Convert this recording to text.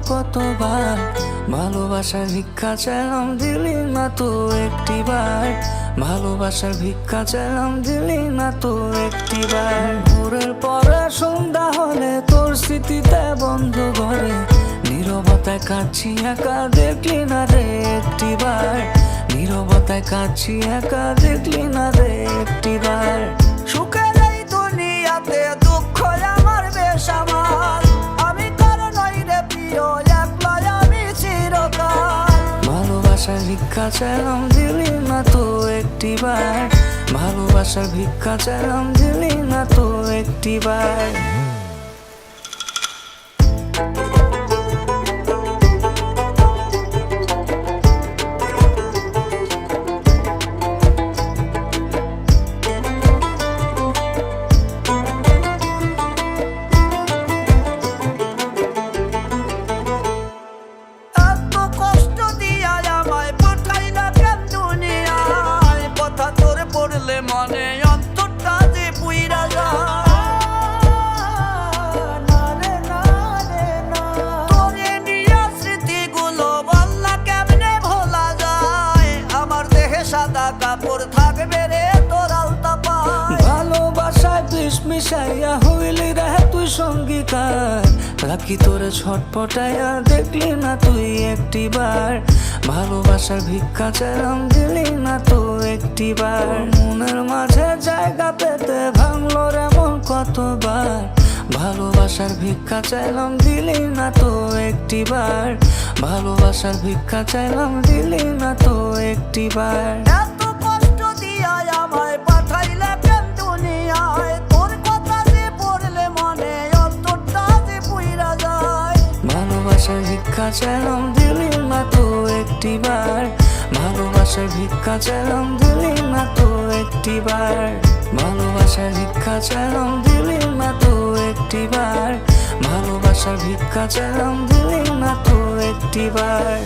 কতবার, ভালোবাসার ভিক্ষা চাইলাম দিলি না তো একটিবার, ভালোবাসার ভিক্ষা চাইলাম দিলি না তো একটিবার। ভোরের পরে সন্ধ্যা হলে তোর স্মৃতিতে বন্ধ ঘরে, নীরবতায় কাঁদছি একা দেখলি না রে একটিবার, নীরবতায় কাঁদছি একা দেখলি না রে একটিবার। সুখের এই দুনিয়াতে দুঃখ আমার বেসামাল, আমি কার নই রে প্রিয়, একলাই আমি চিরকাল। ভালোবাসার ভিক্ষা চাইলাম দিলি না তো একটিবার, ভালোবাসার ভিক্ষা চাইলাম দিলি না তো একটিবার। মনে অন্তরটা যে পুইরা যায়, তোরে নিয়া স্মৃতিগুলো বললা কেমনে ভোলা যায়, আমার দেহে সাদা কাপড় থাকবে রে তোর আলতা পায়। ভালোবাসায় বিষ মিশাইয়া হইলি রে তুই সঙ্গীকার, রাখি তোরে ছটপটাইয়া দেখলি না তুই একটিবার, ভালোবাসার ভিক্ষা চাইলাম দিলি না তো একটিবার। মনের মাঝে জায়গা পেতে ভাঙলো রে মন কতবার, ভালোবাসার ভিক্ষা চাইলাম দিলি না তো একটিবার, ভালোবাসার ভিক্ষা চাইলাম দিলি না তো একটিবার। এত কষ্ট দিয়া আমায় পাঠাইলে কেন দুনিয়ায়, তোর কথা যে পড়লে মনে অন্তরটা যে পুইরা যায়। ভালোবাসার ভিক্ষা চাইলাম দিলি না তো একটিবার, ভালোবাসার ভিক্ষা চাইলাম দিলি না তো একটিবার, ভালোবাসার ভিক্ষা চাইলাম দিলি না তো একটিবার, ভালোবাসার ভিক্ষা চাইলাম দিলি না তো একটিবার।